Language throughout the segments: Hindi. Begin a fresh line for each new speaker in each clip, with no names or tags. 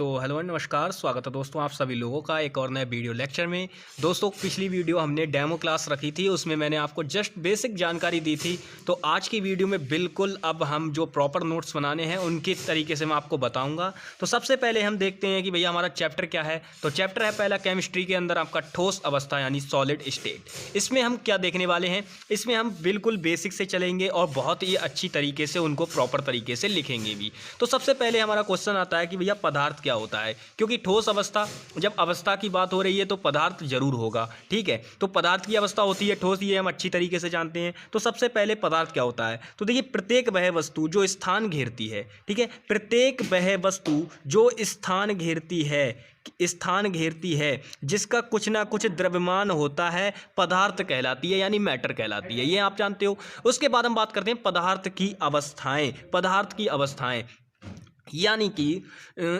तो हेलो एंड नमस्कार, स्वागत है दोस्तों आप सभी लोगों का एक और नए वीडियो लेक्चर में। दोस्तों पिछली वीडियो हमने डेमो क्लास रखी थी, उसमें मैंने आपको जस्ट बेसिक जानकारी दी थी। तो आज की वीडियो में बिल्कुल अब हम जो प्रॉपर नोट्स बनाने हैं उनके तरीके से मैं आपको बताऊंगा। तो सबसे पहले हम देखते हैं कि भैया हमारा चैप्टर क्या है। तो चैप्टर है पहला केमिस्ट्री के अंदर आपका ठोस अवस्था यानी सॉलिड स्टेट। इसमें हम क्या देखने वाले हैं, इसमें हम बिल्कुल बेसिक से चलेंगे और बहुत ही अच्छी तरीके से उनको प्रॉपर तरीके से लिखेंगे भी। तो सबसे पहले हमारा क्वेश्चन आता है कि भैया पदार्थ क्या होता है, क्योंकि ठोस अवस्था, जब अवस्था की बात हो रही है तो पदार्थ जरूर होगा। ठीक है, तो पदार्थ की अवस्था होती है ठोस, ये हम अच्छी तरीके से जानते हैं। तो सबसे पहले पदार्थ क्या होता है, तो देखिए प्रत्येक वह वस्तु जो स्थान घेरती है, ठीक है, प्रत्येक वह वस्तु जो स्थान घेरती है जिसका कुछ ना कुछ द्रव्यमान होता है, पदार्थ कहलाती है यानी मैटर कहलाती है, ये आप जानते हो। उसके बाद हम बात करते हैं पदार्थ की अवस्थाएं यानी कि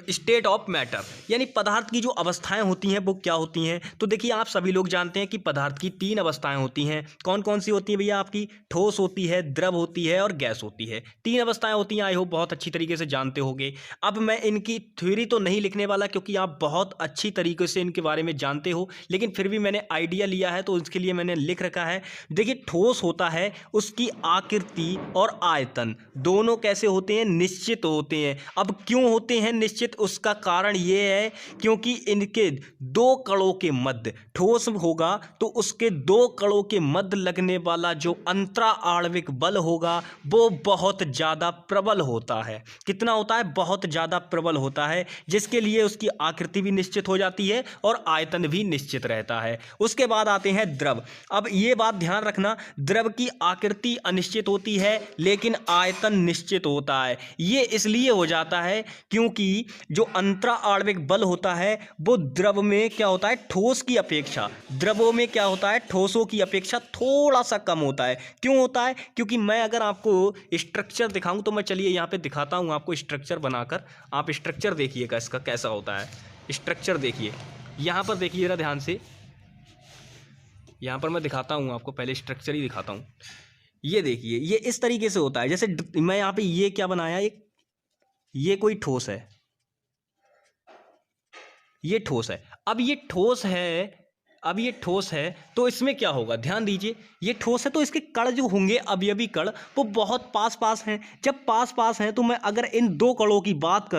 स्टेट ऑफ मैटर, यानी पदार्थ की जो अवस्थाएं होती हैं वो क्या होती हैं। तो देखिए आप सभी लोग जानते हैं कि पदार्थ की 3 अवस्थाएं होती हैं। कौन कौन सी होती है भैया, आपकी ठोस होती है, द्रव होती है और गैस होती है। 3 अवस्थाएं होती हैं, आई होप बहुत अच्छी तरीके से जानते होंगे। अब मैं इनकी थ्योरी तो नहीं लिखने वाला क्योंकि आप बहुत अच्छी तरीके से इनके बारे में जानते हो, लेकिन फिर भी मैंने आइडिया लिया है तो उसके लिए मैंने लिख रखा है। देखिए ठोस होता है, उसकी आकृति और आयतन दोनों कैसे होते हैं, निश्चित होते हैं। अब क्यों होते हैं निश्चित, उसका कारण ये है क्योंकि इनके 2 कणों के मध्य, ठोस होगा तो उसके 2 कणों के मध्य लगने वाला जो अंतरा आणविक बल होगा वो बहुत ज़्यादा प्रबल होता है। कितना होता है, बहुत ज़्यादा प्रबल होता है, जिसके लिए उसकी आकृति भी निश्चित हो जाती है और आयतन भी निश्चित रहता है। उसके बाद आते हैं द्रव। अब ये बात ध्यान रखना, द्रव की आकृति अनिश्चित होती है लेकिन आयतन निश्चित होता है। ये इसलिए हो जाता है क्योंकि जो अंतरा आणविक बल होता है वो द्रव में क्या होता है, ठोस की अपेक्षा, द्रवों में क्या होता है, ठोसों की अपेक्षा थोड़ा सा कम होता है। क्यों होता है, क्योंकि मैं अगर आपको स्ट्रक्चर दिखाऊं तो मैं चलिए यहाँ पे दिखाता हूं आपको स्ट्रक्चर बनाकर। आप स्ट्रक्चर देखिएगा इसका कैसा होता है। स्ट्रक्चर देखिए, यहाँ पर देखिए जरा ध्यान से, यहाँ पर मैं दिखाता हूँ आपको, पहले स्ट्रक्चर ही दिखाता हूँ। ये देखिए, ये इस तरीके से होता है। जैसे मैं यहाँ पे ये क्या बनाया, एक ये कोई ठोस है, ये ठोस है। अब ये ठोस है तो इसमें क्या होगा, ध्यान दीजिए, ये ठोस है तो इसके कण जो होंगे, अवयवी कण, वो बहुत पास पास हैं। जब पास पास हैं तो मैं अगर इन 2 कणों की बात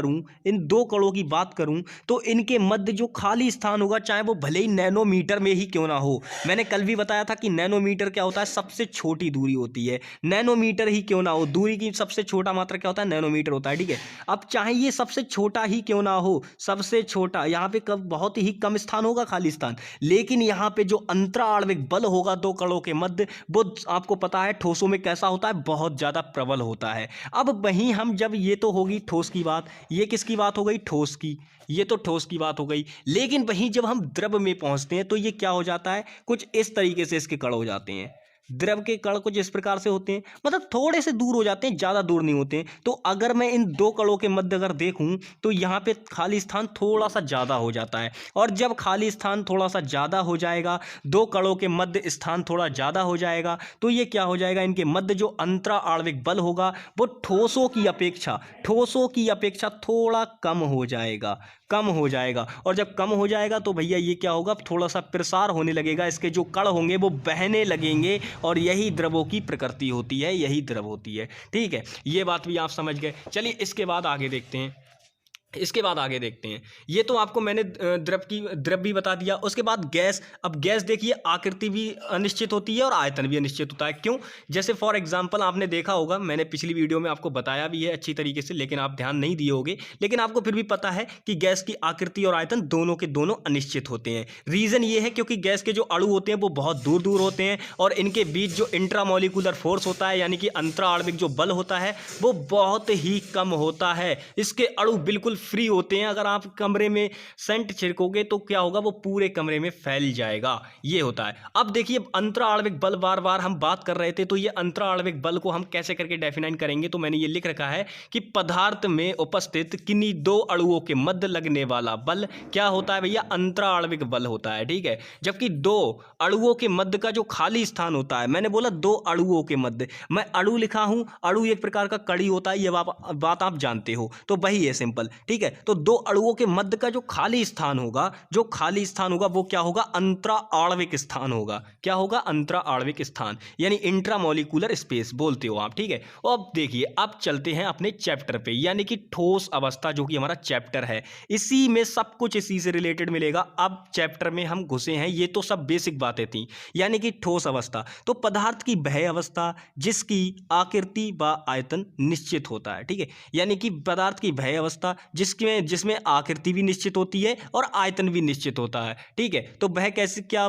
करूं तो इनके मध्य जो खाली स्थान होगा, चाहे वो भले ही नैनोमीटर में ही क्यों ना हो, मैंने कल भी बताया था कि नैनोमीटर क्या होता है, सबसे छोटी दूरी होती है। नैनोमीटर ही क्यों ना हो, दूरी की सबसे छोटा मात्रा क्या होता है, नैनोमीटर होता है। ठीक है, अब चाहे ये सबसे छोटा ही क्यों ना हो, सबसे छोटा यहाँ पे बहुत ही कम स्थान होगा, खाली स्थान, लेकिन यहां पे जो अंतरा आणविक बल होगा 2 कणों के मध्य, वो आपको पता है ठोसों में कैसा होता है, बहुत ज्यादा प्रबल होता है। अब वहीं हम, जब ये तो होगी ठोस की बात, ये किसकी बात हो गई, ठोस की, ये तो ठोस की बात हो गई। लेकिन वहीं जब हम द्रव में पहुंचते हैं तो ये क्या हो जाता है, कुछ इस तरीके से इसके कण हो जाते हैं। द्रव के कण कुछ इस प्रकार से होते हैं, मतलब थोड़े से दूर हो जाते हैं, ज्यादा दूर नहीं होते हैं। तो अगर मैं इन 2 कणों के मध्य अगर देखूं तो यहाँ पे खाली स्थान थोड़ा सा ज्यादा हो जाता है, और जब खाली स्थान थोड़ा सा ज्यादा हो जाएगा, 2 कणों के मध्य स्थान थोड़ा ज्यादा हो जाएगा, तो ये क्या हो जाएगा, इनके मध्य जो अंतरा आणविक बल होगा वो ठोसों की अपेक्षा थोड़ा कम हो जाएगा। और जब कम हो जाएगा तो भैया ये क्या होगा, थोड़ा सा प्रसार होने लगेगा, इसके जो कण होंगे वो बहने लगेंगे, और यही द्रवों की प्रकृति होती है, यही द्रव होती है। ठीक है, ये बात भी आप समझ गए। चलिए इसके बाद आगे देखते हैं। ये तो आपको मैंने द्रव भी बता दिया। उसके बाद गैस। अब गैस देखिए, आकृति भी अनिश्चित होती है और आयतन भी अनिश्चित होता है। क्यों, जैसे फॉर एग्जांपल आपने देखा होगा, मैंने पिछली वीडियो में आपको बताया भी है अच्छी तरीके से, लेकिन आप ध्यान नहीं दिए होंगे, लेकिन आपको फिर भी पता है कि गैस की आकृति और आयतन दोनों के दोनों अनिश्चित होते हैं। रीजन ये है क्योंकि गैस के जो अणु होते हैं वो बहुत दूर दूर होते हैं, और इनके बीच जो इंट्रामोलिकुलर फोर्स होता है, यानी कि अंतरा आणविक जो बल होता है, वो बहुत ही कम होता है। इसके अणु बिल्कुल फ्री होते हैं। अगर आप कमरे में सेंट छिड़कोगे तो क्या होगा, वो पूरे कमरे में फैल जाएगा, ये होता है। अब देखिए अंतरा आणविक बल, बार बार हम बात कर रहे थे, तो ये अंतरा आणविक बल को हम कैसे करके डेफिनाइन करेंगे, तो मैंने ये लिख रखा है कि पदार्थ में उपस्थित किन्हीं 2 अणुओं के मध्य लगने वाला बल क्या होता है भैया, अंतरा आणविक बल होता है। ठीक है, जबकि 2 अणुओं के मध्य का जो खाली स्थान होता है, मैंने बोला 2 अणुओं के मध्य, मैं अणु लिखा हूं, अणु एक प्रकार का कड़ी होता है, ये बात आप जानते हो, तो वही है सिंपल। ठीक ठीक है। तो दो अणुओं के मध्य का जो खाली स्थान होगा, वो क्या होगा, अंतरा आणविक स्थान होगा। क्या होगा, अंतरा आणविक स्थान, यानी इंट्रामोलिकुलर स्पेस बोलते हो आप, ठीक है। और अब देखिए, अब चलते हैं अपने चैप्टर पे, यानी कि ठोस अवस्था, जो कि हमारा चैप्टर है, इसी में सब कुछ इसी से रिलेटेड मिलेगा। अब चैप्टर में हम घुसे हैं, ये तो सब बेसिक बातें थी, यानी कि ठोस अवस्था। तो पदार्थ की वह अवस्था जिसकी आकृति व आयतन निश्चित होता है, ठीक है, यानी कि पदार्थ की वह अवस्था जिसमें आकृति भी निश्चित होती है और आयतन भी निश्चित होता है, ठीक है। तो वह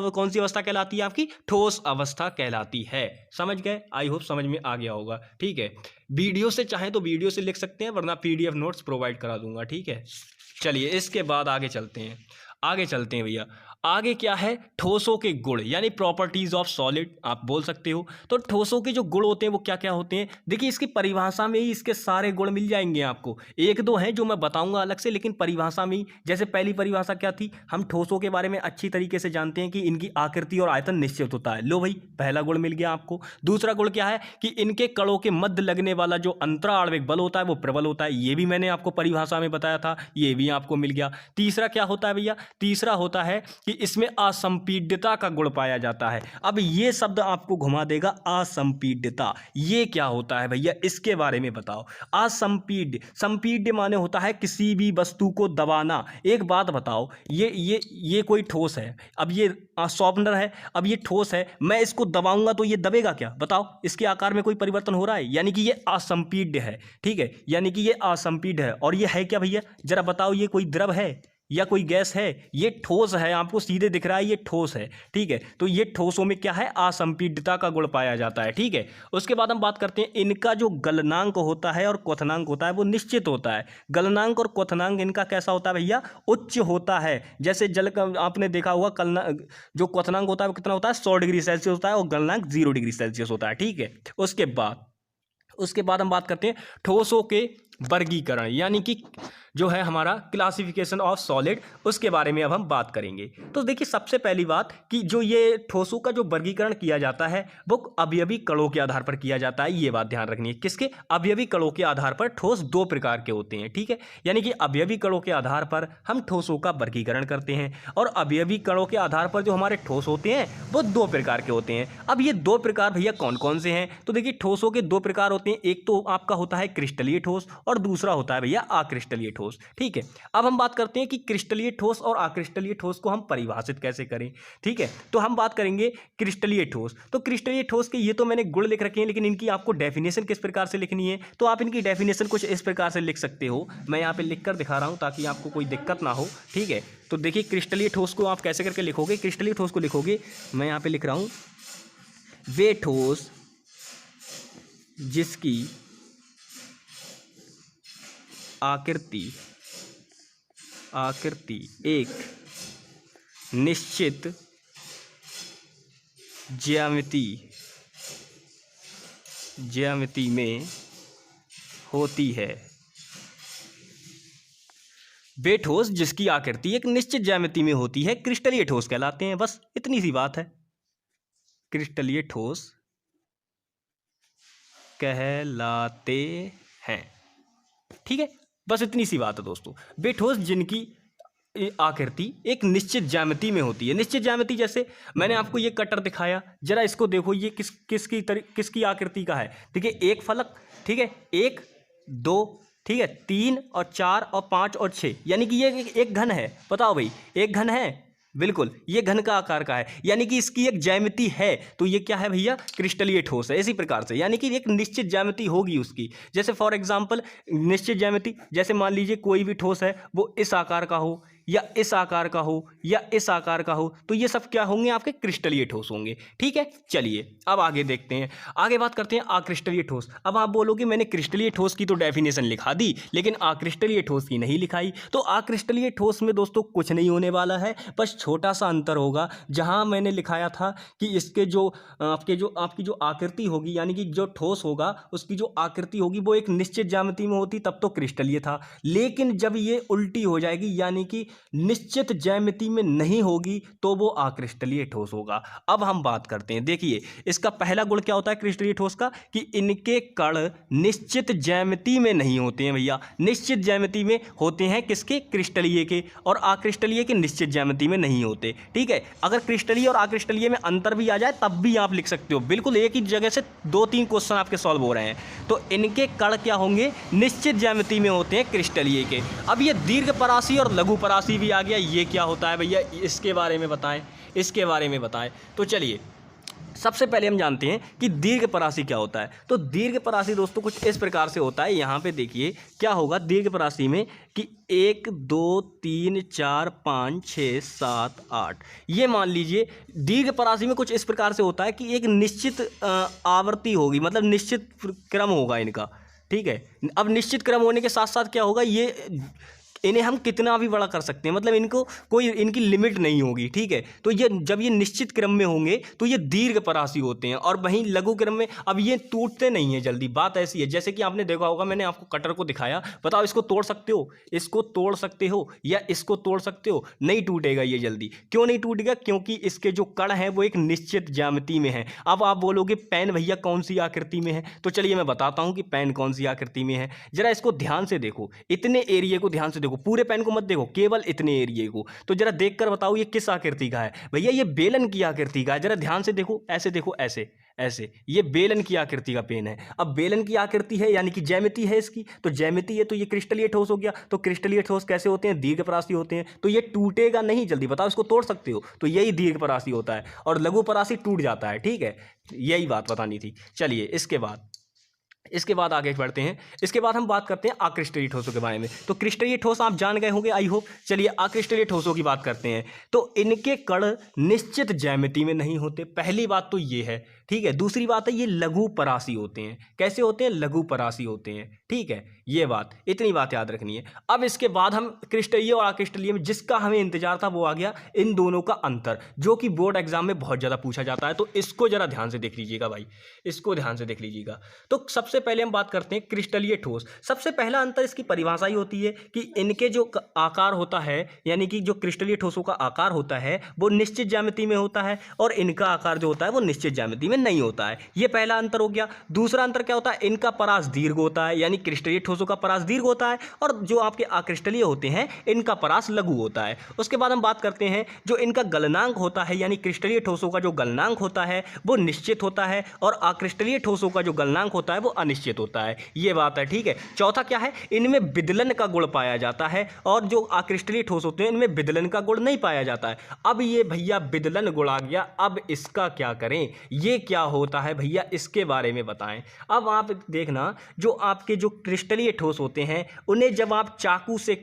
कौन सी अवस्था कहलाती है, आपकी ठोस अवस्था कहलाती है। समझ गए, आई होप समझ में आ गया होगा, ठीक है। वीडियो से चाहें तो वीडियो से लिख सकते हैं, वरना PDF नोट्स प्रोवाइड करा दूंगा, ठीक है। चलिए इसके बाद आगे चलते हैं भैया। आगे क्या है, ठोसों के गुण, यानी प्रॉपर्टीज ऑफ सॉलिड आप बोल सकते हो। तो ठोसों के जो गुण होते हैं वो क्या क्या होते हैं, देखिए इसकी परिभाषा में ही इसके सारे गुण मिल जाएंगे आपको। एक दो हैं जो मैं बताऊंगा अलग से, लेकिन परिभाषा में ही, जैसे पहली परिभाषा क्या थी, हम ठोसों के बारे में अच्छी तरीके से जानते हैं कि इनकी आकृति और आयतन निश्चित होता है। लो भाई, पहला गुण मिल गया आपको। दूसरा गुण क्या है कि इनके कणों के मध्य लगने वाला जो अंतरा आणविक बल होता है वो प्रबल होता है, ये भी मैंने आपको परिभाषा में बताया था, ये भी आपको मिल गया। तीसरा क्या होता है भैया, तीसरा होता है कि इसमें असंपीड्यता का गुण पाया जाता है। अब ये शब्द आपको घुमा देगा, असंपीड्यता, ये क्या होता है भैया, इसके बारे में बताओ। संपीड्य माने होता है किसी भी वस्तु को दबाना। एक बात बताओ, ये कोई ठोस है, अब ये सॉफ्टनर है, अब ये ठोस है, मैं इसको दबाऊंगा तो ये दबेगा क्या, बताओ, इसके आकार में कोई परिवर्तन हो रहा है, यानी कि ये असंपीड्य है, ठीक है, यानी कि ये असंपीड्य है। और ये है क्या भैया, जरा बताओ, ये कोई द्रव है या कोई गैस है, ये ठोस है, आपको सीधे दिख रहा है ये ठोस है, ठीक है। तो ये ठोसों में क्या है, असंपीड्यता का गुण पाया जाता है, ठीक है। उसके बाद हम बात करते हैं, इनका जो गलनांक होता है और क्वथनांक होता है वो निश्चित होता है। गलनांक और क्वथनांक इनका कैसा होता है भैया, उच्च होता है। जैसे जल का आपने देखा होगा, जो क्वथनांक होता है वो कितना होता है, 100 डिग्री सेल्सियस होता है, और गलनांक 0 डिग्री सेल्सियस होता है, ठीक है। उसके बाद हम बात करते हैं ठोसों के वर्गीकरण, यानी कि जो है हमारा क्लासिफिकेशन ऑफ सॉलिड, उसके बारे में अब हम बात करेंगे। तो देखिए, सबसे पहली बात कि जो ये ठोसों का जो वर्गीकरण किया जाता है वो अवयवी कणों के आधार पर किया जाता है। ये बात ध्यान रखनी है, किसके, अवयवी कणों के आधार पर ठोस दो प्रकार के होते हैं, ठीक है। यानी कि अवयवी कणों के आधार पर हम ठोसों का वर्गीकरण करते हैं, और अवयवी कणों के आधार पर जो हमारे ठोस होते हैं वो दो प्रकार के होते हैं। अब ये दो प्रकार भैया कौन कौन से हैं, तो देखिए ठोसों के दो प्रकार होते हैं, एक तो आपका होता है क्रिस्टलीय ठोस और दूसरा होता है भैया अक्रिस्टलीय ठोस, ठीक है। अब हम बात करते हैं कि क्रिस्टलीय ठोस और अक्रिस्टलीय ठोस को हम परिभाषित कैसे करें, ठीक है। तो हम बात करेंगे क्रिस्टलीय ठोस। तो क्रिस्टलीय ठोस के ये तो मैंने गुण लिख रखे हैं, लेकिन इनकी आपको डेफिनेशन किस प्रकार से लिखनी है, तो आप इनकी डेफिनेशन कुछ इस प्रकार से लिख सकते हो, मैं यहाँ पे लिख कर दिखा रहा हूँ ताकि आपको कोई दिक्कत ना हो, ठीक है। तो देखिए क्रिस्टलीय ठोस को आप कैसे करके लिखोगे, क्रिस्टलीय ठोस को लिखोगे, मैं यहाँ पे लिख रहा हूँ, वे ठोस जिसकी आकृति एक निश्चित ज्यामिति में होती है। वे ठोस जिसकी आकृति एक निश्चित ज्यामिति में होती है क्रिस्टलीय ठोस कहलाते हैं। बस इतनी सी बात है, क्रिस्टलीय ठोस कहलाते हैं, ठीक है। बस इतनी सी बात है दोस्तों। वे ठोस जिनकी आकृति एक निश्चित ज्यामिति में होती है। निश्चित ज्यामिति, जैसे मैंने आपको ये कटर दिखाया, जरा इसको देखो, ये किसकी आकृति का है, देखिए एक फलक, ठीक है, 1 2, ठीक है, 3 और 4 और 5 और 6, यानी कि ये एक घन है। बताओ भाई, एक घन है, बिल्कुल ये घन का आकार का है, यानी कि इसकी एक ज्यामिति है, तो ये क्या है भैया, क्रिस्टलीय ठोस है। इसी प्रकार से यानी कि एक निश्चित ज्यामिति होगी उसकी। जैसे फॉर एग्जांपल निश्चित ज्यामिति, जैसे मान लीजिए कोई भी ठोस है वो इस आकार का हो या इस आकार का हो या इस आकार का हो, तो ये सब क्या होंगे, आपके क्रिस्टलीय ठोस होंगे, ठीक है। चलिए अब आगे देखते हैं, आगे बात करते हैं अक्रिस्टलीय ठोस। अब आप बोलोगे मैंने क्रिस्टलीय ठोस की तो डेफिनेशन लिखा दी, लेकिन अक्रिस्टलीय ठोस की नहीं लिखाई। तो अक्रिस्टलीय ठोस में दोस्तों कुछ नहीं होने वाला है, बस छोटा सा अंतर होगा। जहां मैंने लिखाया था कि इसके आपकी जो आकृति होगी, यानी कि जो ठोस होगा उसकी जो आकृति होगी वो एक निश्चित ज्यामिति में होती, तब तो क्रिस्टलीय था। लेकिन जब ये उल्टी हो जाएगी, यानी कि निश्चित ज्यामिति में नहीं होगी तो वो अक्रिस्टलीय ठोस होगा। अब हम बात करते हैं, देखिए इसका पहला गुण क्या होता है क्रिस्टलीय ठोस का, कि इनके कण निश्चित ज्यामिति में नहीं होते हैं भैया। निश्चित ज्यामिति में होते हैं किसके, क्रिस्टलीय के, और अक्रिस्टलीय के निश्चित ज्यामिति में नहीं होते। ठीक है, अगर क्रिस्टलीय और अक्रिस्टलीय में अंतर भी आ जाए तब भी आप लिख सकते हो, बिल्कुल एक ही जगह से 2-3 क्वेश्चन आपके सॉल्व हो रहे हैं। तो इनके कण क्या होंगे, निश्चित ज्यामिति में होते हैं क्रिस्टलीय के। अब ये दीर्घ परासी और लघु परासी भी आ गया, ये क्या होता है भैया, इसके बारे में बताएं, इसके बारे में बताएं। तो चलिए सबसे पहले हम जानते हैं कि दीर्घ परासी क्या होता है। तो दीर्घ परासी दोस्तों कुछ इस प्रकार से होता है, यहाँ पे देखिए क्या होगा दीर्घ परासी में कि 1 2 3 4 5 6 7 8, ये मान लीजिए दीर्घ परासी में कुछ इस प्रकार से होता है कि एक निश्चित आवृत्ति होगी, मतलब निश्चित क्रम होगा इनका। ठीक है, अब निश्चित क्रम होने के साथ साथ क्या होगा, ये इन्हें हम कितना भी बड़ा कर सकते हैं, मतलब इनको कोई इनकी लिमिट नहीं होगी। ठीक है, तो ये जब ये निश्चित क्रम में होंगे तो ये दीर्घ परासी होते हैं। और वहीं लघु क्रम में अब ये टूटते नहीं हैं जल्दी, बात ऐसी है जैसे कि आपने देखा होगा, मैंने आपको कटर को दिखाया, बताओ इसको तोड़ सकते हो, इसको तोड़ सकते हो या इसको तोड़ सकते हो, नहीं टूटेगा ये जल्दी। क्यों नहीं टूटेगा, क्योंकि इसके जो कण हैं वो एक निश्चित ज्यामिति में है। अब आप बोलोगे पेन भैया कौन सी आकृति में है, तो चलिए मैं बताता हूँ कि पेन कौन सी आकृति में है। जरा इसको ध्यान से देखो, इतने एरिया को ध्यान से देखो, पूरे पेन को मत देखो, केवल इतने एरिया को। तो जरा देखकर बताओ ये किस आकृति का है भैया, ये बेलन की आकृति का है। जरा ध्यान से देखो, ऐसे देखो, ऐसे ऐसे, ये बेलन की आकृति का पेन है। अब बेलन की आकृति है यानी कि ज्यामिति है इसकी, तो ज्यामिति है तो ये क्रिस्टलीय ठोस हो गया। तो क्रिस्टलीय ठोस कैसे होते हैं, दीर्घ परासी होते हैं, तो ये टूटेगा नहीं जल्दी। बताओ इसको तोड़ सकते हो, तो यही दीर्घ परासी होता है। और लघु परासी टूट जाता है। ठीक है, यही बात बतानी थी। चलिए इसके बाद आगे बढ़ते हैं। इसके बाद हम बात करते हैं अक्रिस्टलीय ठोसों के बारे में। तो क्रिस्टलीय ठोस आप जान गए होंगे आई होप। चलिए अक्रिस्टलीय ठोसों की बात करते हैं। तो इनके कण निश्चित ज्यामिति में नहीं होते, पहली बात तो ये है। ठीक है, दूसरी बात है ये लघु परासी होते हैं। कैसे होते हैं, लघु परासी होते हैं। ठीक है, ये बात, इतनी बात याद रखनी है। अब इसके बाद हम क्रिस्टलीय और अक्रिस्टलीय में जिसका हमें इंतजार था वो आ गया, इन दोनों का अंतर, जो कि बोर्ड एग्जाम में बहुत ज़्यादा पूछा जाता है। तो इसको जरा ध्यान से देख लीजिएगा भाई, इसको ध्यान से देख लीजिएगा। तो सबसे पहले हम बात करते हैं क्रिस्टलीय ठोस। सबसे पहला अंतर इसकी परिभाषा ही होती है कि इनके जो आकार होता है, यानी कि जो क्रिस्टलीय ठोसों का आकार होता है वो निश्चित ज्यामिति में होता है, और इनका आकार जो होता है वो निश्चित ज्यामिति में नहीं होता है। ये पहला अंतर हो गया। दूसरा अंतर क्या होता है, इनका परास दीर्घ होता है, यानी क्रिस्टलीय ठोसों का परास दीर्घ होता है, और जो आपके अक्रिस्टलीय होते हैं इनका परास लघु होता है। उसके बाद हम बात करते हैं जो इनका गलनांक होता है, यानी क्रिस्टलीय ठोसों का जो गलनांक होता है वो निश्चित होता है, और अक्रिस्टलीय ठोसों का जो गलनांक होता है वो अनिश्चित होता है। ये बात है। ठीक है, चौथा क्या है, इनमें विदलन का गुण पाया जाता है, और जो अक्रिस्टलीय ठोस होते हैं इनमें विदलन का गुण नहीं पाया जाता है। अब ये भैया विदलन गुण आ गया, अब इसका क्या करें, ये क्या होता है भैया, इसके बारे में बताएं। अब आप देखना, जो आपके जो क्रिस्टलीय ठोस होते हैं उन्हें जब आप चाकू से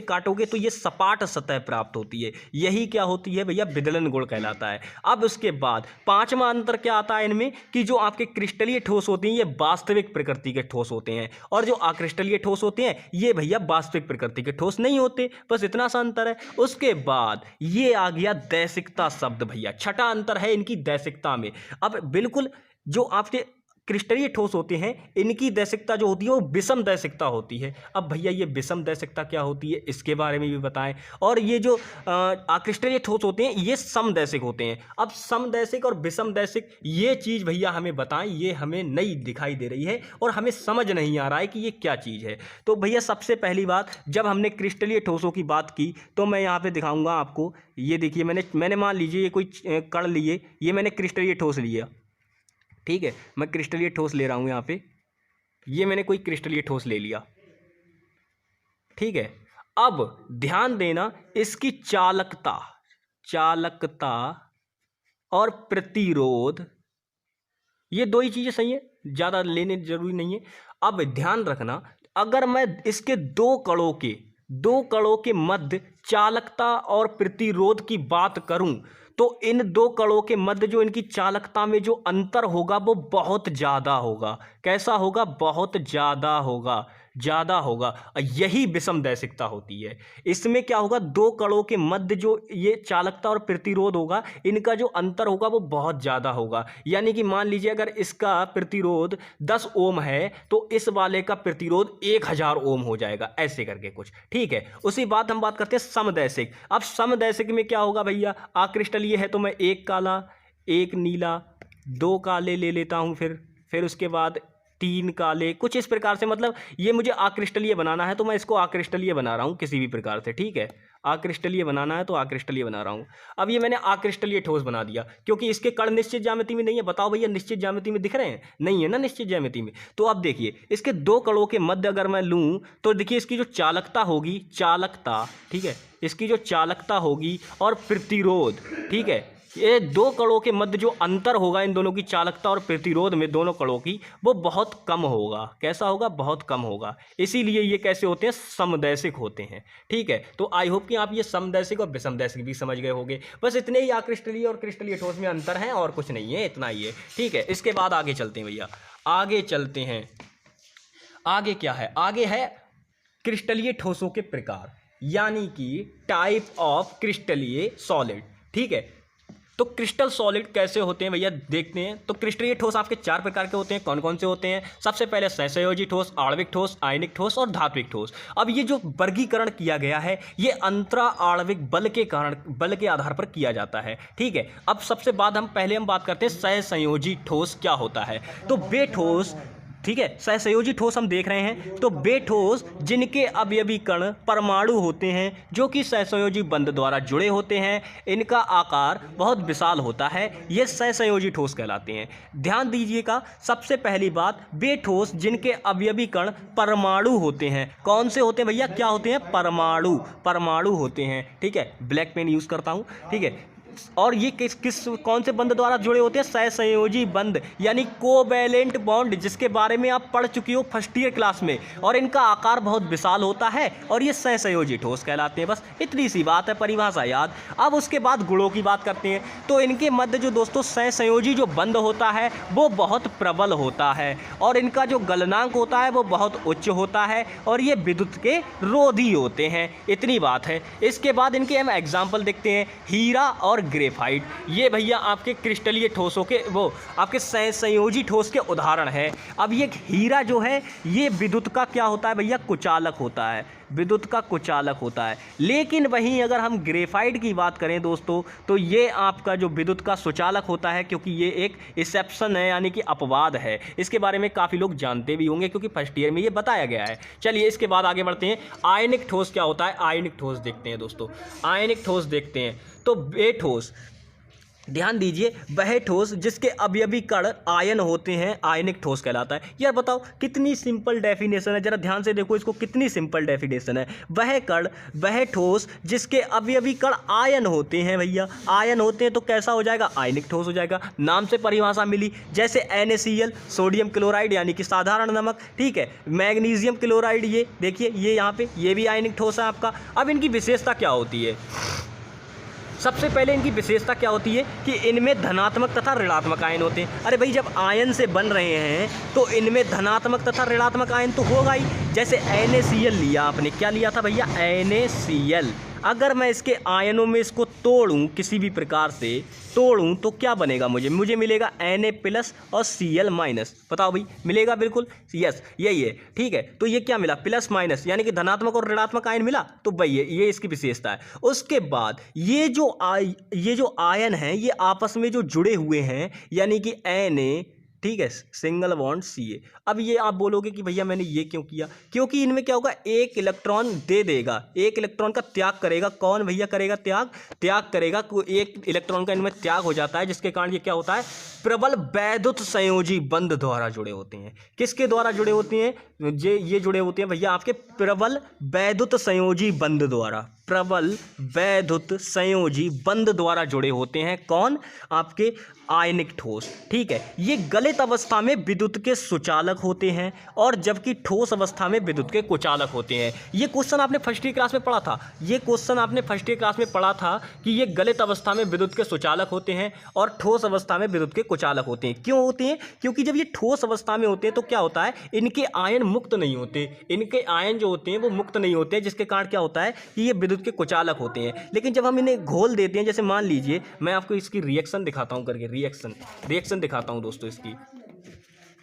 काटोगे तो ये सपाट सतह प्राप्त होती है, यही क्या होती है भैया, विदलन गुण कहलाता है। अब उसके बाद पांचवा अंतर क्या आता है इनमें, कि जो आपके क्रिस्टलीय ठोस होती हैं ये वास्तविक प्रकृति के ठोस होते हैं, और जो अक्रिस्टलीय ठोस होते हैं ये भैया वास्तविक प्रकृति के ठोस नहीं होते। बस इतना सा अंतर है। उसके बाद ये आ गया दैसिकता शब्द भैया, छठा अंतर है इनकी दैसिकता में। अब बिल्कुल जो आपके क्रिस्टलीय ठोस होते हैं इनकी दैसिकता जो होती है वो विषम दैसिकता होती है। अब भैया ये विषम दैसिकता क्या होती है, इसके बारे में भी बताएं। और ये जो अक्रिस्टलीय ठोस होते हैं ये समदैशिक होते हैं। अब समदैशिक और विषम दैशिक ये चीज़ भैया हमें बताएं, ये हमें नई दिखाई दे रही है और हमें समझ नहीं आ रहा है कि ये क्या चीज़ है। तो भैया सबसे पहली बात, जब हमने क्रिस्टलीय ठोसों की बात की तो मैं यहाँ पर दिखाऊँगा आपको। ये देखिए, मैंने मान लीजिए ये कोई कण लिए, ये मैंने क्रिस्टलीय ठोस लिया। ठीक है, मैं क्रिस्टलीय ठोस ले रहा हूँ यहाँ पे, ये मैंने कोई क्रिस्टलीय ठोस ले लिया। ठीक है, अब ध्यान देना, इसकी चालकता और प्रतिरोध, ये दो ही चीज़ें सही है, ज़्यादा लेने जरूरी नहीं है। अब ध्यान रखना, अगर मैं इसके दो कणों के मध्य चालकता और प्रतिरोध की बात करूं तो इन दो कणों के मध्य जो इनकी चालकता में जो अंतर होगा वो बहुत ज़्यादा होगा। कैसा होगा, बहुत ज़्यादा होगा। ज़्यादा होगा। यही विषमदैशिकता होती है। इसमें क्या होगा, दो कणों के मध्य जो ये चालकता और प्रतिरोध होगा, इनका जो अंतर होगा वो बहुत ज़्यादा होगा। यानी कि मान लीजिए अगर इसका प्रतिरोध 10 ओम है तो इस वाले का प्रतिरोध 1000 ओम हो जाएगा, ऐसे करके कुछ। ठीक है, उसी बात हम बात करते हैं समदैशिक। अब समदैशिक में क्या होगा भैया, आक्रिस्टलीय है तो मैं एक काला एक नीला दो काले ले लेता हूँ, फिर उसके बाद 3 काले, कुछ इस प्रकार से। मतलब ये मुझे आक्रिस्टलीय बनाना है तो मैं इसको आक्रिस्टलीय बना रहा हूँ किसी भी प्रकार से। ठीक है, आक्रिस्टलीय बनाना है तो आक्रिस्टलीय बना रहा हूँ। अब ये मैंने आक्रिस्टलीय ठोस बना दिया क्योंकि इसके कण निश्चित ज्यामिति में नहीं है। बताओ भैया, निश्चित ज्यामिति में दिख रहे हैं? नहीं है ना निश्चित ज्यामिति में। तो अब देखिए, इसके दो कणों के मध्य अगर मैं लूँ तो देखिए इसकी जो चालकता होगी, चालकता, ठीक है, इसकी जो चालकता होगी और प्रतिरोध, ठीक है, ये दो कणों के मध्य जो अंतर होगा इन दोनों की चालकता और प्रतिरोध में, दोनों कणों की, वो बहुत कम होगा। कैसा होगा? बहुत कम होगा। इसीलिए ये कैसे होते हैं? समदैशिक होते हैं। ठीक है, तो आई होप कि आप ये समदैशिक और विषमदैशिक भी समझ गए होंगे। बस इतने ही आक्रिस्टलीय और क्रिस्टलीय ठोस में अंतर है और कुछ नहीं है, इतना ही है। ठीक है, इसके बाद आगे चलते हैं भैया, आगे चलते हैं। आगे क्या है? आगे है क्रिस्टलीय ठोसों के प्रकार, यानी कि टाइप ऑफ क्रिस्टलीय सॉलिड। ठीक है, तो क्रिस्टल सॉलिड कैसे होते हैं भैया, देखते हैं। तो क्रिस्टलीय ठोस आपके 4 प्रकार के होते हैं। कौन कौन से होते हैं? सबसे पहले सहसंयोजी ठोस, आणविक ठोस, आयनिक ठोस और धात्विक ठोस। अब ये जो वर्गीकरण किया गया है ये अंतरा आणविक बल के कारण, बल के आधार पर किया जाता है। ठीक है, अब सबसे बाद हम बात करते हैं सहसंयोजी ठोस क्या होता है। तो वे ठोस, ठीक है, सहसंयोजी ठोस हम देख रहे हैं। तो वे ठोस जिनके अवयवी कण परमाणु होते हैं, जो कि सहसंयोजी बंध द्वारा जुड़े होते हैं, इनका आकार बहुत विशाल होता है, ये सहसंयोजी ठोस कहलाते हैं। ध्यान दीजिएगा, सबसे पहली बात, वे ठोस जिनके अवयवी कण परमाणु होते हैं। कौन से होते हैं भैया? क्या होते हैं? परमाणु, परमाणु होते हैं। ठीक है, ब्लैक पेन यूज करता हूँ। ठीक है, और ये कौन से बंध द्वारा जुड़े होते हैं? सहसंयोजी बंध, यानी कोवैलेंट बॉन्ड, जिसके बारे में आप पढ़ चुकी हो फर्स्ट ईयर क्लास में। और इनका आकार बहुत विशाल होता है और ये सहसंयोजी ठोस कहलाते हैं। बस इतनी सी बात है, परिभाषा याद। अब उसके बाद गुणों की बात करते हैं। तो इनके मध्य जो दोस्तों सहसंयोजी जो बंध होता है वो बहुत प्रबल होता है और इनका जो गलनांक होता है वो बहुत उच्च होता है और ये विद्युत के रोधी होते हैं। इतनी बात है। इसके बाद इनके हम एग्जाम्पल देखते हैं। हीरा और ग्रेफाइट, ये भैया आपके क्रिस्टलीय ठोसों के, वो आपके सहसंयोजी ठोस के उदाहरण है। अब ये हीरा जो है ये विद्युत का क्या होता है भैया? कुचालक होता है, विद्युत का कुचालक होता है। लेकिन वहीं अगर हम ग्रेफाइट की बात करें दोस्तों, तो ये आपका जो विद्युत का सुचालक होता है, क्योंकि ये एक एक्सेप्शन है, यानी कि अपवाद है। इसके बारे में काफ़ी लोग जानते भी होंगे क्योंकि फर्स्ट ईयर में ये बताया गया है। चलिए इसके बाद आगे बढ़ते हैं। आयनिक ठोस क्या होता है? आयनिक ठोस देखते हैं दोस्तों, आयनिक ठोस देखते हैं। तो वे ठोस, ध्यान दीजिए, वह ठोस जिसके अवयवी कण आयन होते हैं आयनिक ठोस कहलाता है। यार बताओ कितनी सिंपल डेफिनेशन है, जरा ध्यान से देखो इसको, कितनी सिंपल डेफिनेशन है। वह कण, वह ठोस जिसके अवयवी कण आयन होते हैं, भैया आयन होते हैं तो कैसा हो जाएगा? आयनिक ठोस हो जाएगा। नाम से परिभाषा मिली, जैसे NaCl सोडियम क्लोराइड यानी कि साधारण नमक, ठीक है, मैग्नीशियम क्लोराइड, ये देखिए ये यहाँ पे, ये भी आयनिक ठोस है आपका। अब इनकी विशेषता क्या होती है? सबसे पहले इनकी विशेषता क्या होती है कि इनमें धनात्मक तथा ऋणात्मक आयन होते हैं। अरे भाई, जब आयन से बन रहे हैं तो इनमें धनात्मक तथा ऋणात्मक आयन तो होगा ही। जैसे NaCl लिया आपने, क्या लिया था भैया? NaCl। अगर मैं इसके आयनों में इसको तोड़ूं, किसी भी प्रकार से तोड़ूं, तो क्या बनेगा? मुझे मिलेगा Na+ और Cl-। बताओ भाई, मिलेगा? बिल्कुल यस, यही है। ठीक है, तो ये क्या मिला? प्लस माइनस, यानी कि धनात्मक और ऋणात्मक आयन मिला। तो भाई ये इसकी विशेषता है। उसके बाद ये जो आयन हैं ये आपस में जो जुड़े हुए हैं, यानी कि Na, ठीक है, सिंगल बॉन्ड Ca। अब ये आप बोलोगे कि भैया मैंने ये क्यों किया? क्योंकि इनमें क्या होगा? एक इलेक्ट्रॉन दे देगा, एक इलेक्ट्रॉन का त्याग करेगा। कौन भैया करेगा त्याग करेगा, एक इलेक्ट्रॉन का इनमें त्याग हो जाता है, जिसके कारण ये क्या होता है? प्रबल वैद्युत संयोजी बंध द्वारा जुड़े होते हैं। किसके द्वारा जुड़े होते हैं? ये जुड़े होते हैं भैया आपके प्रबल वैद्युत संयोजी बंध द्वारा। प्रबल वैद्युत संयोजी बंध द्वारा जुड़े होते हैं। कौन? आपके आयनिक ठोस। ठीक है, ये गलित अवस्था में विद्युत के सुचालक होते हैं और जबकि ठोस अवस्था में विद्युत के कुचालक होते हैं। ये क्वेश्चन आपने फर्स्ट ईयर क्लास में पढ़ा था। ये क्वेश्चन आपने फर्स्ट ईयर क्लास में पढ़ा था कि ये गलित अवस्था में विद्युत के सुचालक होते हैं और ठोस अवस्था में विद्युत के कुचालक होते हैं। क्यों होते हैं? क्योंकि जब ये ठोस अवस्था में होते हैं तो क्या होता है, इनके आयन मुक्त नहीं होते, इनके आयन जो होते हैं वो मुक्त नहीं होते, जिसके कारण क्या होता है कि ये विद्युत के कुचालक होते हैं। लेकिन जब हम इन्हें घोल देते हैं, जैसे मान लीजिए मैं आपको इसकी रिएक्शन दिखाता हूँ करके, रिएक्शन दिखाता हूँ दोस्तों, इसकी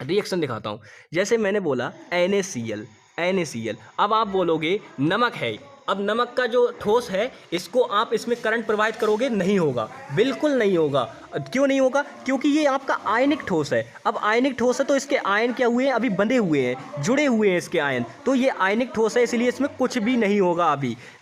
रिएक्शन दिखाता हूँ। जैसे मैंने बोला NaCl, अब आप बोलोगे नमक है। अब नमक का जो ठोस है इसको आप इसमें करंट प्रवाहित करोगे, नहीं होगा, बिल्कुल नहीं होगा। क्यों नहीं होगा? क्योंकि ये आपका आयनिक ठोस है। अब आयनिक ठोस है तो इसके आयन क्या हुए हैं, अभी बंधे हुए हैं, जुड़े हुए हैं इसके आयन, तो ये आयनिक ठोस है, इसलिए इसमें कुछ भी नहीं होगा,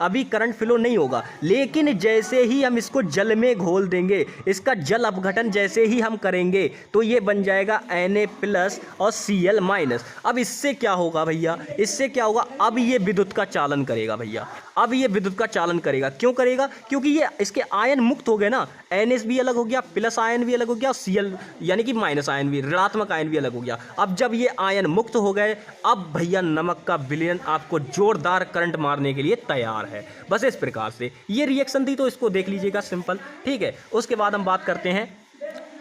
अभी करंट फ्लो नहीं होगा। लेकिन जैसे ही हम इसको जल में घोल देंगे, इसका जल अपघटन जैसे ही हम करेंगे तो ये बन जाएगा Na+ और Cl-। अब इससे क्या होगा भैया, इससे क्या होगा, अब ये विद्युत का चालन करेगा भैया, अब ये विद्युत का चालन करेगा। क्यों करेगा? क्योंकि ये इसके आयन मुक्त हो गए ना, NH भी अलग हो गया, प्लस आयन भी अलग हो गया, Cl यानी कि माइनस आयन भी, ऋणात्मक आयन भी अलग हो गया। अब जब ये आयन मुक्त हो गए, अब भैया नमक का विलयन आपको जोरदार करंट मारने के लिए तैयार है। बस इस प्रकार से ये रिएक्शन थी, तो इसको देख लीजिएगा, सिंपल। ठीक है, उसके बाद हम बात करते हैं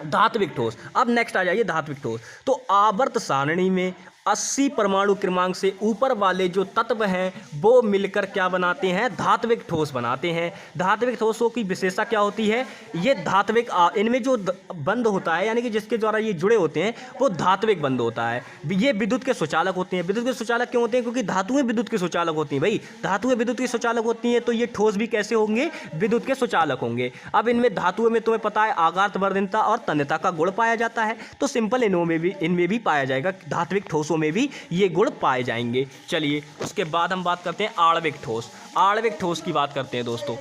धात्विक ठोस। अब नेक्स्ट आ जाइए धात्विक ठोस। तो आवर्त सारणी में 80 परमाणु क्रमांक से ऊपर वाले जो तत्व हैं वो मिलकर क्या बनाते हैं, धात्विक ठोस बनाते हैं। धात्विक ठोसों की विशेषता क्या होती है, ये धात्विक, इनमें जो बंध होता है यानी कि जिसके द्वारा ये जुड़े होते हैं वो धात्विक बंध होता है। ये विद्युत के सुचालक होते हैं। विद्युत के सुचालक क्यों होते हैं? क्योंकि धातुएं विद्युत के सुचालक होती हैं भाई, धातुएं विद्युत के सुचालक होती हैं, तो ये ठोस भी कैसे होंगे, विद्युत के सुचालक होंगे। अब इनमें धातुओं में तुम्हें पता है आघात वर्धनता और तन्यता का गुण पाया जाता है, तो सिंपल इनमें भी पाया जाएगा, धात्विक ठोस में भी ये गुण पाए जाएंगे। चलिए उसके बाद हम बात करते हैं आणविक ठोस। आणविक ठोस की बात करते हैं दोस्तों,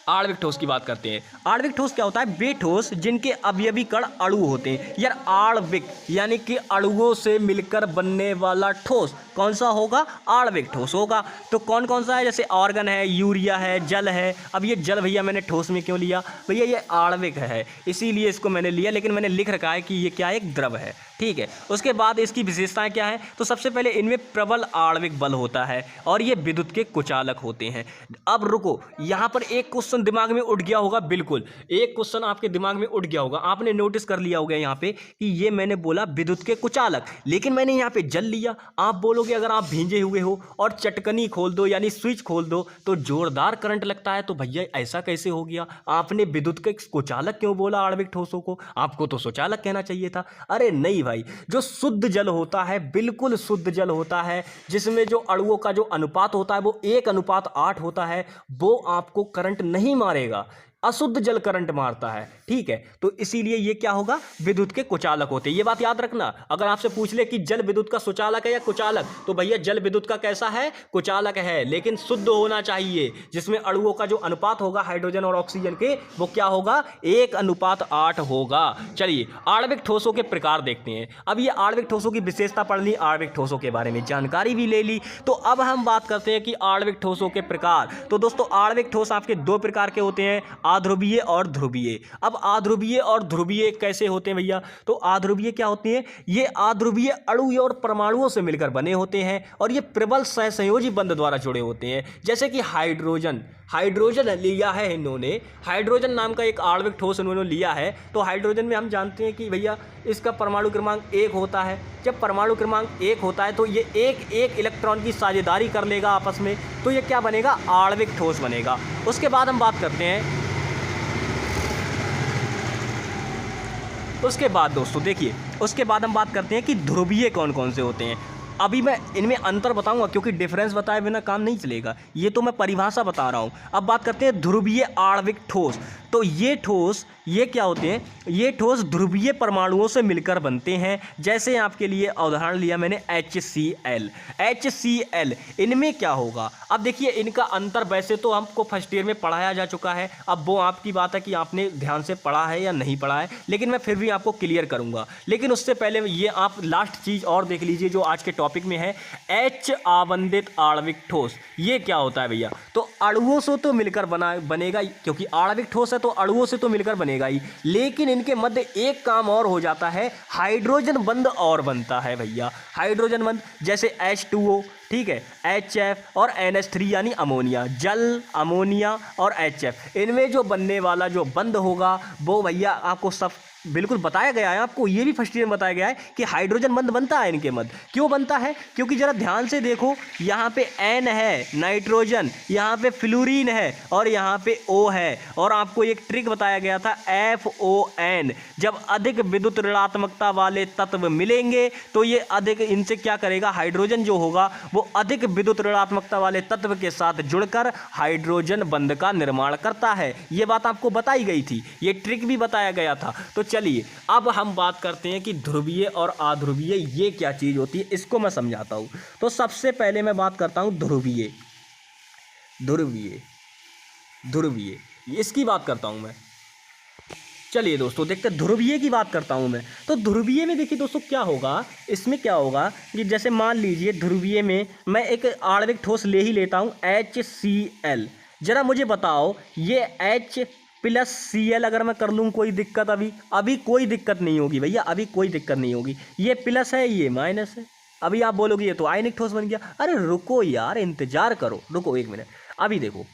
आणविक ठोस की बात करते हैं। आणविक ठोस क्या होता है? वे ठोस जिनके अवयवी कण अणु होते हैं। यार आणविक यानी कि अणुओं से मिलकर बनने वाला ठोस कौन सा होगा? आणविक ठोस होगा। तो कौन कौन सा है? जैसे ऑर्गन है, यूरिया है, जल है। अब ये जल भैया मैंने ठोस में क्यों लिया? भैया ये आणविक है इसीलिए इसको मैंने लिया, लेकिन मैंने लिख रखा है कि ये क्या है, एक द्रव है। ठीक है, उसके बाद इसकी विशेषताएं क्या है? तो सबसे पहले इनमें प्रबल आणविक बल होता है और ये विद्युत के कुचालक होते हैं। अब रुको, यहाँ पर एक क्वेश्चन दिमाग में उठ गया होगा, बिल्कुल एक क्वेश्चन आपके दिमाग में उठ गया होगा, आपने नोटिस कर लिया होगा यहाँ पे कि ये मैंने बोला विद्युत के कुचालक, लेकिन मैंने यहाँ पे जल लिया। आप बोलोगे अगर आप भींजे हुए हो और चटकनी खोल दो यानी स्विच खोल दो तो जोरदार करंट लगता है, तो भैया ऐसा कैसे हो गया? आपने विद्युत के कुचालक क्यों बोला आणविक ठोसों को? आपको तो सुचालक कहना चाहिए था। अरे नहीं भाई, जो शुद्ध जल होता है, बिल्कुल शुद्ध जल होता है, जिसमें जो अणुओं का जो अनुपात होता है वो 1:8 होता है, वो आपको करंट नहीं मारेगा, अशुद्ध जल करंट मारता है। ठीक है, तो इसीलिए ये क्या होगा, विद्युत के कुचालक होते हैं। ये बात याद रखना। अगर आपसे पूछ ले कि जल विद्युत का सुचालक है या कुचालक, तो भैया जल विद्युत का कैसा है, कुचालक है, लेकिन शुद्ध होना चाहिए, जिसमें अणुओं का जो अनुपात होगा हाइड्रोजन और ऑक्सीजन के, वो क्या होगा, 1:8 होगा। चलिए आणविक ठोसों के प्रकार देखते हैं। अब ये आणविक ठोसों की विशेषता पढ़ ली, आणविक ठोसों के बारे में जानकारी भी ले ली, तो अब हम बात करते हैं कि आणविक ठोसों के प्रकार। तो दोस्तों आणविक ठोस आपके 2 प्रकार के होते हैं, अध्रुवीय और ध्रुवीय। अब अध्रुवीय और ध्रुवीय कैसे होते हैं भैया? तो अध्रुवीय क्या होते हैं? ये अध्रुवीय अणु और परमाणुओं से मिलकर बने होते हैं और ये प्रबल सहसंयोजी बंध द्वारा जुड़े होते हैं। जैसे कि हाइड्रोजन लिया है इन्होंने, हाइड्रोजन नाम का एक आणविक ठोस इन्होंने लिया है। तो हाइड्रोजन में हम जानते हैं कि भैया इसका परमाणु क्रमांक 1 होता है। जब परमाणु क्रमांक 1 होता है तो ये एक इलेक्ट्रॉन की साझेदारी कर लेगा आपस में, तो ये क्या बनेगा, आणविक ठोस बनेगा। उसके बाद हम बात करते हैं, उसके बाद दोस्तों देखिए, उसके बाद हम बात करते हैं कि ध्रुवीय कौन कौन से होते हैं। अभी मैं इनमें अंतर बताऊंगा क्योंकि डिफरेंस बताए बिना काम नहीं चलेगा, ये तो मैं परिभाषा बता रहा हूं। अब बात करते हैं ध्रुवीय आणविक ठोस। तो तो ये ठोस, ये क्या होते हैं, ये ठोस ध्रुवीय परमाणुओं से मिलकर बनते हैं। जैसे आपके लिए उदाहरण लिया मैंने HCl। HCl इनमें क्या होगा, अब देखिए इनका अंतर वैसे तो हमको फर्स्ट ईयर में पढ़ाया जा चुका है, अब वो आपकी बात है कि आपने ध्यान से पढ़ा है या नहीं पढ़ा है, लेकिन मैं फिर भी आपको क्लियर करूंगा। लेकिन उससे पहले ये आप लास्ट चीज़ और देख लीजिए जो आज के टॉपिक में है, H आवंदित आणविक ठोस। ये क्या होता है भैया, तो अणुओं से तो मिलकर बनेगा, क्योंकि आणविक ठोस है तो अणुओं से तो मिलकर बनेगा ही, लेकिन इनके मध्य एक काम और हो जाता है, हाइड्रोजन बंध और बनता है भैया, हाइड्रोजन बंध। जैसे H2O, ठीक है, HF और NH3 यानी अमोनिया, जल, अमोनिया और HF, इनमें जो बनने वाला जो बंध होगा वो भैया आपको सब बिल्कुल बताया गया है, आपको ये भी फर्स्ट ईयर में बताया गया है कि हाइड्रोजन बंध बनता है इनके मध्य। क्यों बनता है, क्योंकि जरा ध्यान से देखो, यहाँ पे N है नाइट्रोजन, यहाँ पे फ्लोरीन है और यहाँ पे O है, और आपको एक ट्रिक बताया गया था FON। जब अधिक विद्युत ऋणात्मकता वाले तत्व मिलेंगे तो ये अधिक, इनसे क्या करेगा, हाइड्रोजन जो होगा वो अधिक विद्युत ऋणात्मकता वाले तत्व के साथ जुड़कर हाइड्रोजन बंध का निर्माण करता है। ये बात आपको बताई गई थी, ये ट्रिक भी बताया गया था। तो चलिए अब हम बात करते हैं कि ध्रुवीय और अध्रुवीय ये क्या चीज़ होती है, इसको मैं समझाता हूँ। तो सबसे पहले मैं बात करता हूँ ध्रुवीय, ध्रुवीय, ध्रुवीय, इसकी बात करता हूँ मैं। चलिए दोस्तों देखते हैं, ध्रुवीय की बात करता हूँ मैं। तो ध्रुवीय में देखिए दोस्तों क्या होगा, इसमें क्या होगा कि जैसे मान लीजिए ध्रुवीय में मैं एक आणविक ठोस ले ही लेता हूँ HCl। जरा मुझे बताओ ये H+Cl अगर मैं कर लूँ कोई दिक्कत, अभी कोई दिक्कत नहीं होगी भैया, अभी कोई दिक्कत नहीं होगी। ये प्लस है, ये माइनस है, अभी आप बोलोगे ये तो आयनिक ठोस बन गया। अरे रुको यार, इंतजार करो, रुको एक मिनट। अभी देखो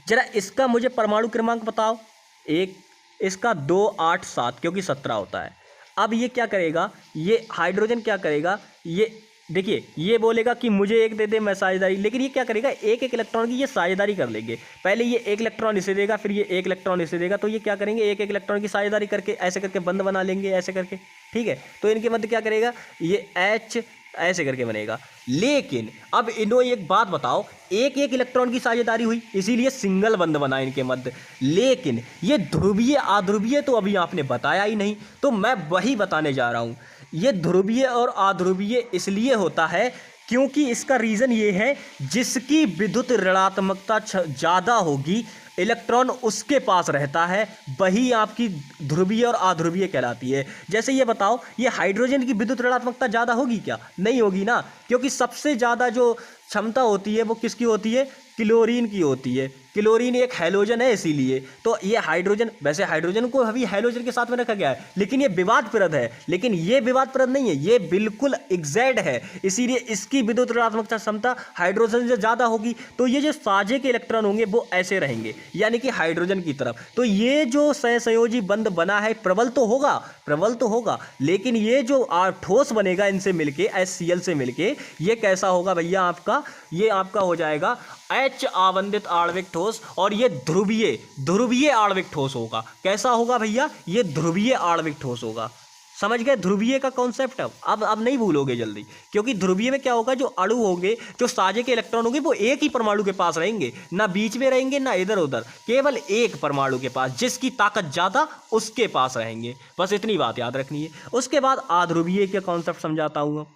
जरा इसका मुझे परमाणु क्रमांक बताओ, एक, इसका 2, 8, 7, क्योंकि 17 होता है। अब ये क्या करेगा, ये हाइड्रोजन क्या करेगा, ये देखिए ये बोलेगा कि मुझे एक दे दे, मैं साझेदारी, लेकिन ये क्या करेगा, एक एक इलेक्ट्रॉन की ये साझेदारी कर लेंगे। पहले ये एक इलेक्ट्रॉन इसे देगा, फिर ये एक इलेक्ट्रॉन इसे देगा, तो ये क्या करेंगे, एक एक इलेक्ट्रॉन की साझेदारी करके ऐसे करके बंध बना लेंगे, ऐसे करके, ठीक है। तो इनके मध्य क्या करेगा, ये H ऐसे करके बनेगा। लेकिन अब इन्हों एक बात बताओ, एक एक इलेक्ट्रॉन की साझेदारी हुई, इसीलिए सिंगल बंध बना इनके मध्य। लेकिन ये ध्रुवीय अध्रुवीय तो अभी आपने बताया ही नहीं, तो मैं वही बताने जा रहा हूँ। ये ध्रुवीय और अध्रुवीय इसलिए होता है क्योंकि इसका रीज़न ये है, जिसकी विद्युत ऋणात्मकता ज़्यादा होगी, इलेक्ट्रॉन उसके पास रहता है, वही आपकी ध्रुवीय और अध्रुवीय कहलाती है। जैसे ये बताओ, ये हाइड्रोजन की विद्युत ऋणात्मकता ज़्यादा होगी क्या, नहीं होगी ना, क्योंकि सबसे ज़्यादा जो क्षमता होती है वो किसकी होती है, क्लोरीन की होती है। क्लोरीन एक हैलोजन है, इसीलिए तो ये हाइड्रोजन, वैसे हाइड्रोजन को अभी हैलोजन के साथ में रखा गया है, लेकिन ये विवादप्रद है, लेकिन ये विवादप्रद नहीं है, ये बिल्कुल एग्जैक्ट है, इसीलिए इसकी विद्युत ऋणात्मकता क्षमता हाइड्रोजन से ज़्यादा होगी। तो ये जो साझे के इलेक्ट्रॉन होंगे वो ऐसे रहेंगे, यानी कि हाइड्रोजन की तरफ। तो ये जो सहसंयोजी बंध बना है प्रबल तो होगा, प्रबल तो होगा, लेकिन ये जो ठोस बनेगा इनसे मिलके, HCl से मिलके, ये कैसा होगा भैया आपका, ये आपका हो जाएगा H आवंदित आणविक ठोस, और ये ध्रुवीय, ध्रुवीय आणविक ठोस होगा। कैसा होगा भैया, ये ध्रुवीय आणविक ठोस होगा। समझ गए ध्रुवीय का कॉन्सेप्ट। अब नहीं भूलोगे जल्दी, क्योंकि ध्रुवीय में क्या होगा, जो अणु होंगे, जो साझे के इलेक्ट्रॉन होंगे, वो एक ही परमाणु के पास रहेंगे, ना बीच में रहेंगे ना इधर उधर, केवल एक परमाणु के पास, जिसकी ताकत ज़्यादा उसके पास रहेंगे। बस इतनी बात याद रखनी है। उसके बाद अध्रुवीय के कॉन्सेप्ट समझाता हूँ।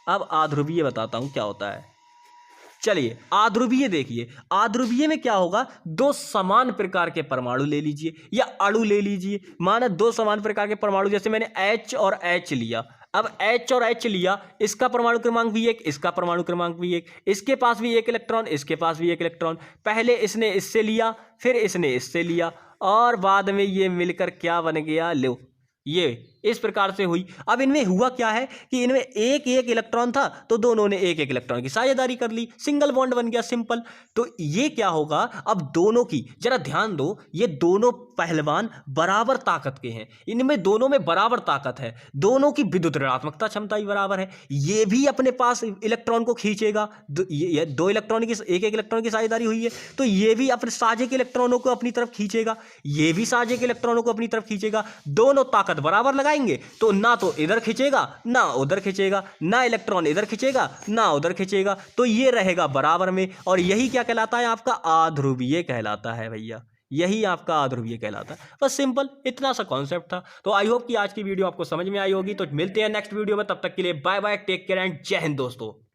अब अध्रुवीय बताता हूँ क्या होता है। चलिए अध्रुवीय देखिए, अध्रुवीय में क्या होगा, दो समान प्रकार के परमाणु ले लीजिए या अणु ले लीजिए, माना दो समान प्रकार के परमाणु, जैसे मैंने H और H लिया। अब H और H लिया, इसका परमाणु क्रमांक भी एक, इसका परमाणु क्रमांक भी एक, इसके पास भी एक इलेक्ट्रॉन, इसके पास भी एक इलेक्ट्रॉन। पहले इसने इससे लिया, फिर इसने इससे लिया, और बाद में ये मिलकर क्या बन गया, लो ये इस प्रकार से हुई। अब इनमें हुआ क्या है कि इनमें एक एक इलेक्ट्रॉन था, तो दोनों ने एक एक इलेक्ट्रॉन की साझेदारी कर ली, सिंगल बॉन्ड बन गया, सिंपल। तो ये क्या होगा, अब दोनों की जरा ध्यान दो, ये दोनों पहलवान बराबर ताकत के हैं, इनमें दोनों में बराबर ताकत है, दोनों की विद्युत ऋणात्मकता क्षमता भी बराबर है। ये भी अपने पास इलेक्ट्रॉन को खींचेगा, ये दो इलेक्ट्रॉन की, एक एक इलेक्ट्रॉन की साझेदारी हुई है, तो ये भी अपने साझे के इलेक्ट्रॉनों को अपनी तरफ खींचेगा, ये भी साझे के इलेक्ट्रॉनों को अपनी तरफ खींचेगा। दोनों ताकत बराबर लगाएंगे तो ना तो इधर खींचेगा ना उधर खींचेगा, ना इलेक्ट्रॉन इधर खींचेगा ना उधर खींचेगा, तो ये रहेगा बराबर में, और यही क्या कहलाता है, आपका अध्रुवीय कहलाता है भैया। यही आपका आध्रुवीय कहलाता है। बस सिंपल इतना सा कॉन्सेप्ट था। तो आई होप कि आज की वीडियो आपको समझ में आई होगी। तो मिलते हैं नेक्स्ट वीडियो में, तब तक के लिए bye bye, take care and जय हिंद दोस्तों।